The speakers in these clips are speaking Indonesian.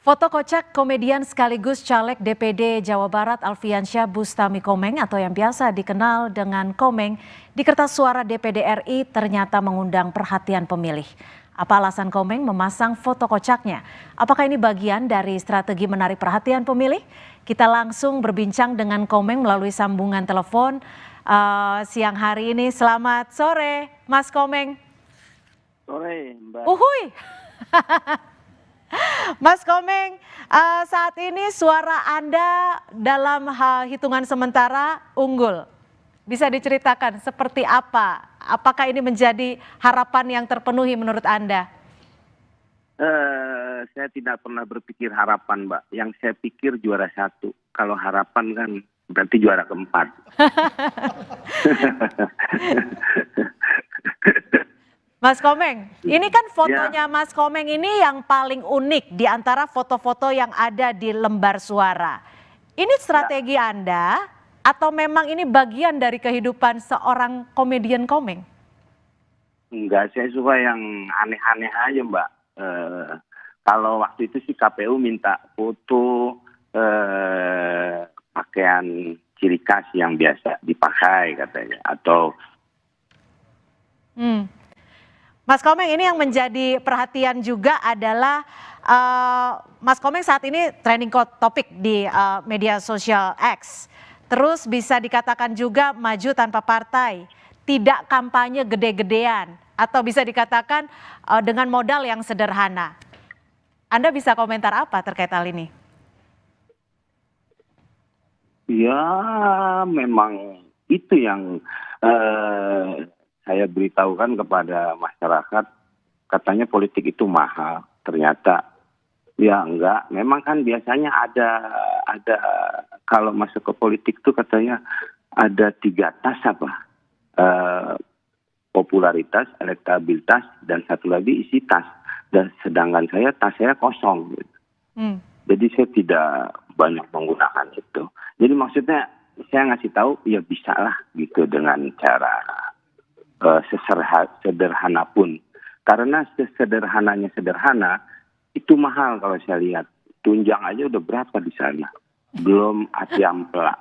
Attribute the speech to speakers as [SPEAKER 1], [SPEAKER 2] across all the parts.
[SPEAKER 1] Foto kocak komedian sekaligus caleg DPD Jawa Barat Alfiansyah Bustami Komeng atau yang biasa dikenal dengan Komeng di kertas suara DPD RI ternyata mengundang perhatian pemilih. Apa alasan Komeng memasang foto kocaknya? Apakah ini bagian dari strategi menarik perhatian pemilih? Kita langsung berbincang dengan Komeng melalui sambungan telepon siang hari ini. Selamat sore, Mas Komeng.
[SPEAKER 2] Sore, Mbak.
[SPEAKER 1] Uhuy. Mas Komeng, saat ini suara Anda dalam hitungan sementara unggul. Bisa diceritakan seperti apa? Apakah ini menjadi harapan yang terpenuhi menurut Anda?
[SPEAKER 2] Saya tidak pernah berpikir harapan, Mbak. Yang saya pikir juara 1. Kalau harapan kan berarti juara keempat.
[SPEAKER 1] Mas Komeng, ini kan fotonya Mas Komeng ini yang paling unik di antara foto-foto yang ada di lembar suara. Ini strategi Anda atau memang ini bagian dari kehidupan seorang komedian Komeng?
[SPEAKER 2] Enggak, saya suka yang aneh-aneh aja, Mbak. Kalau waktu itu sih KPU minta foto pakaian ciri khas yang biasa dipakai katanya. Atau
[SPEAKER 1] Mas Komeng, ini yang menjadi perhatian juga adalah Mas Komeng saat ini trending topik di media sosial X. Terus bisa dikatakan juga maju tanpa partai, tidak kampanye gede-gedean, atau bisa dikatakan dengan modal yang sederhana. Anda bisa komentar apa terkait hal ini?
[SPEAKER 2] ya memang itu yang saya beritahukan kepada masyarakat, katanya politik itu mahal. Ternyata ya enggak, memang kan biasanya ada kalau masuk ke politik itu katanya ada 3 tas apa? Popularitas, elektabilitas, dan satu lagi isi tas. Dan sedangkan tas saya kosong. Gitu. Jadi saya tidak banyak menggunakan itu. Jadi maksudnya saya ngasih tahu ya bisa lah gitu dengan cara sederhana pun. Karena sederhananya sederhana itu mahal kalau saya lihat. Tunjang aja udah berapa di sana. Belum hati ampela.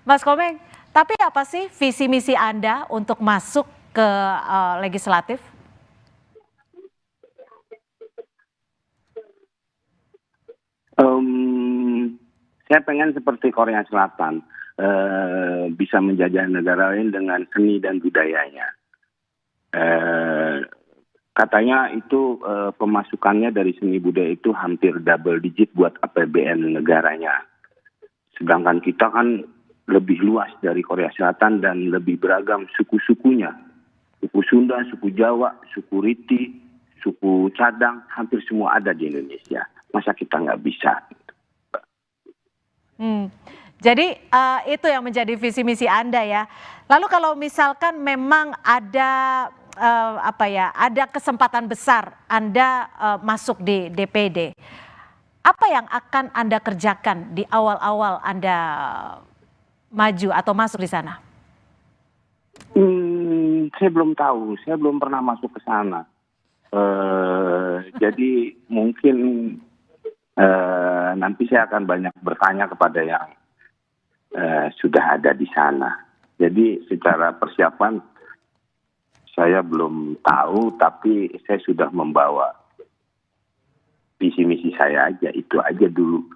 [SPEAKER 1] Mas Komeng, tapi apa sih visi misi Anda untuk masuk ke legislatif?
[SPEAKER 2] Saya pengen seperti Korea Selatan, bisa menjajah negara lain dengan seni dan budayanya. Katanya itu pemasukannya dari seni budaya itu hampir double digit buat APBN negaranya. Sedangkan kita kan lebih luas dari Korea Selatan dan lebih beragam suku-sukunya. Suku Sunda, suku Jawa, suku Riti, suku Cadang, hampir semua ada di Indonesia. Masa kita nggak bisa?
[SPEAKER 1] Jadi itu yang menjadi visi misi Anda ya. Lalu kalau misalkan memang ada ada kesempatan besar Anda masuk di DPD, apa yang akan Anda kerjakan di awal-awal Anda maju atau masuk di sana?
[SPEAKER 2] Saya belum tahu, saya belum pernah masuk ke sana. Jadi mungkin nanti saya akan banyak bertanya kepada yang sudah ada di sana. Jadi secara persiapan saya belum tahu, tapi saya sudah membawa visi misi saya aja, itu aja dulu.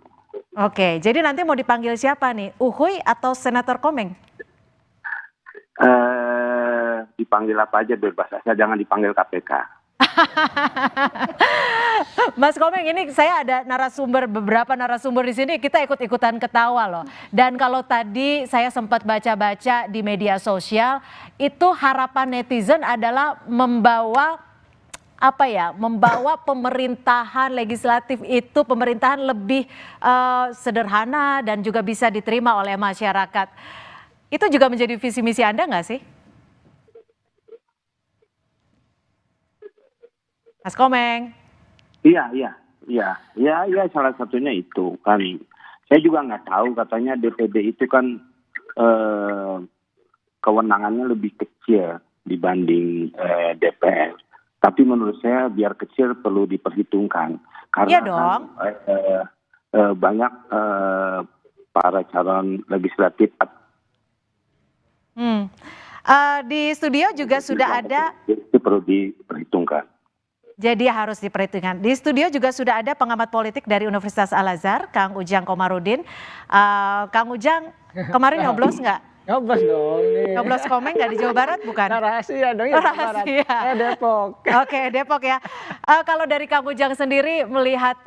[SPEAKER 1] Oke, jadi nanti mau dipanggil siapa nih? Uhuy atau Senator Komeng?
[SPEAKER 2] Dipanggil apa aja bebas, saya jangan dipanggil KPK.
[SPEAKER 1] Mas Komeng, ini saya ada beberapa narasumber di sini, kita ikut-ikutan ketawa loh. Dan kalau tadi saya sempat baca-baca di media sosial, itu harapan netizen adalah membawa pemerintahan legislatif itu pemerintahan lebih sederhana dan juga bisa diterima oleh masyarakat. Itu juga menjadi visi misi Anda nggak sih? Mas Komeng.
[SPEAKER 2] Iya, salah satunya itu kan. Saya juga nggak tahu, katanya DPD itu kan kewenangannya lebih kecil dibanding DPR. Tapi menurut saya biar kecil perlu diperhitungkan karena
[SPEAKER 1] Iya dong.
[SPEAKER 2] banyak para calon legislatif
[SPEAKER 1] Hmm. Di studio juga sudah ada,
[SPEAKER 2] itu perlu diperhitungkan.
[SPEAKER 1] jadi harus diperhitungkan. Di studio juga sudah ada pengamat politik dari Universitas Al-Azhar, Kang Ujang Komarudin. Kang Ujang, kemarin nyoblos nggak?
[SPEAKER 3] Nyoblos dong nih.
[SPEAKER 1] Nyoblos Komeng nggak di Jawa Barat bukan?
[SPEAKER 3] Nah, rahasia dong ya.
[SPEAKER 1] Rahasia.
[SPEAKER 3] Depok.
[SPEAKER 1] Oke, Depok ya. Kalau dari Kang Ujang sendiri melihat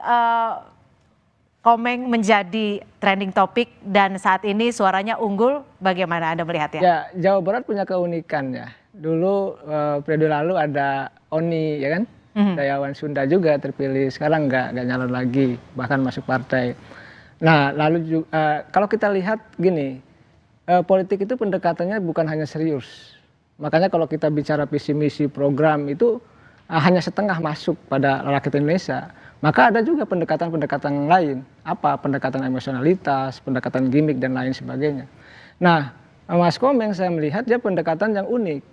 [SPEAKER 1] Komeng menjadi trending topik dan saat ini suaranya unggul, bagaimana Anda melihatnya?
[SPEAKER 3] Ya, Jawa Barat punya keunikan ya. Dulu periode lalu ada Oni ya kan, Dayawan Sunda juga terpilih, sekarang nggak nyalon lagi, bahkan masuk partai. Nah, lalu juga, kalau kita lihat gini, politik itu pendekatannya bukan hanya serius. Makanya kalau kita bicara visi misi program itu hanya setengah masuk pada rakyat Indonesia. Maka ada juga pendekatan-pendekatan lain, apa pendekatan emosionalitas, pendekatan gimmick dan lain sebagainya. Nah, Mas Komeng saya melihat dia pendekatan yang unik.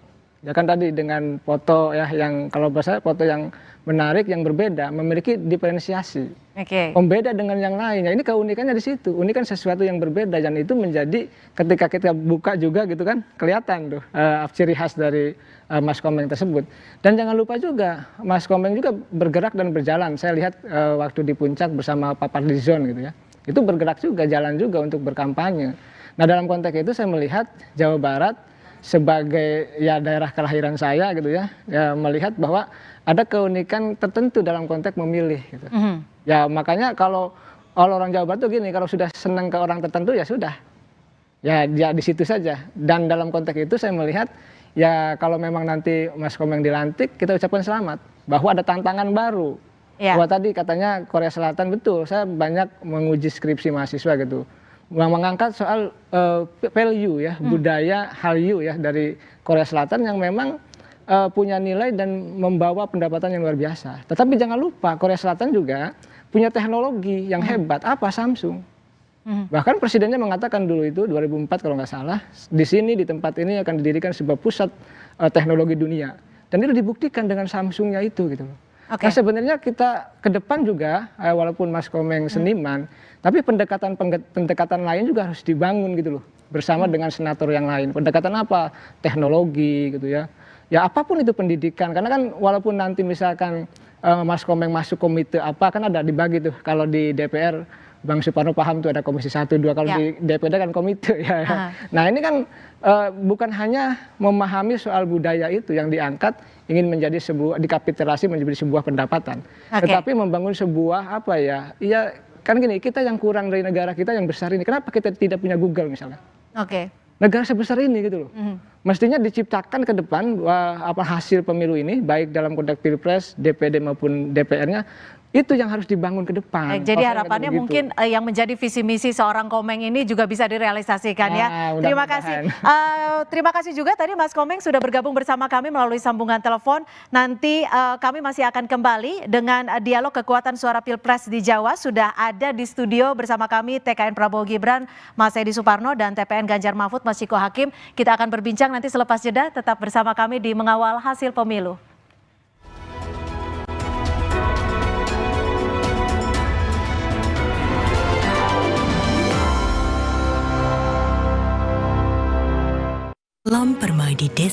[SPEAKER 3] Ya kan tadi dengan foto ya yang kalau bahasa foto yang menarik, yang berbeda, memiliki diferensiasi.
[SPEAKER 1] Oke.
[SPEAKER 3] Pembeda dengan yang lain. Ya ini keunikannya di situ. Ini kan sesuatu yang berbeda dan itu menjadi ketika kita buka juga gitu kan kelihatan tuh ciri khas dari Mas Komeng tersebut. Dan jangan lupa juga Mas Komeng juga bergerak dan berjalan. Saya lihat waktu di puncak bersama Pak Fadlizon gitu ya. Itu bergerak juga, jalan juga untuk berkampanye. Nah dalam konteks itu saya melihat Jawa Barat sebagai ya daerah kelahiran saya gitu ya, melihat bahwa ada keunikan tertentu dalam konteks memilih gitu. Ya makanya kalau orang Jawa Barat tuh gini, kalau sudah senang ke orang tertentu ya sudah. Ya di situ saja. Dan dalam konteks itu saya melihat ya kalau memang nanti Mas Komeng dilantik, kita ucapkan selamat bahwa ada tantangan baru.
[SPEAKER 1] Ya.
[SPEAKER 3] Bahwa tadi katanya Korea Selatan betul, saya banyak menguji skripsi mahasiswa gitu. Mengangkat soal value ya, budaya Hallyu ya dari Korea Selatan yang memang punya nilai dan membawa pendapatan yang luar biasa. Tetapi jangan lupa Korea Selatan juga punya teknologi yang hebat, apa Samsung. Bahkan presidennya mengatakan dulu itu 2004 kalau nggak salah, di sini di tempat ini akan didirikan sebuah pusat teknologi dunia. Dan itu dibuktikan dengan Samsungnya itu gitu loh.
[SPEAKER 1] Oke.
[SPEAKER 3] Nah sebenarnya kita ke depan juga walaupun Mas Komeng seniman, tapi pendekatan lain juga harus dibangun gitu loh bersama dengan senator yang lain. Pendekatan apa? Teknologi gitu ya. Ya apapun itu pendidikan, karena kan walaupun nanti misalkan Mas Komeng masuk komite apa kan ada dibagi tuh. Kalau di DPR Bang Suparno paham tuh ada komisi 1, 2, kalau
[SPEAKER 1] Ya.
[SPEAKER 3] di DPD kan komite ya. Nah ini kan bukan hanya memahami soal budaya itu yang diangkat ingin menjadi sebuah dikapitalisasi menjadi sebuah pendapatan, tetapi membangun sebuah apa ya? Iya kan gini, kita yang kurang dari negara kita yang besar ini, kenapa kita tidak punya Google misalnya?
[SPEAKER 1] Oke.
[SPEAKER 3] Negara sebesar ini gitu loh. Mestinya diciptakan ke depan apa hasil pemilu ini baik dalam konteks Pilpres, DPD maupun DPR-nya itu yang harus dibangun ke depan.
[SPEAKER 1] Baik, jadi
[SPEAKER 3] Kalau
[SPEAKER 1] harapannya
[SPEAKER 3] begitu.
[SPEAKER 1] mungkin yang menjadi visi misi seorang Komeng ini juga bisa direalisasikan ya.
[SPEAKER 3] Nah,
[SPEAKER 1] Terima
[SPEAKER 3] mudah-mudahan.
[SPEAKER 1] kasih. Terima kasih juga tadi Mas Komeng sudah bergabung bersama kami melalui sambungan telepon. Nanti kami masih akan kembali dengan dialog kekuatan suara Pilpres di Jawa. Sudah ada di studio bersama kami TKN Prabowo Gibran, Mas Edi Suparno, dan TPN Ganjar Mahfud, Mas Ciko Hakim. Kita akan berbincang nanti selepas jeda, tetap bersama kami di Mengawal Hasil Pemilu.
[SPEAKER 4] Lam Permai di Desa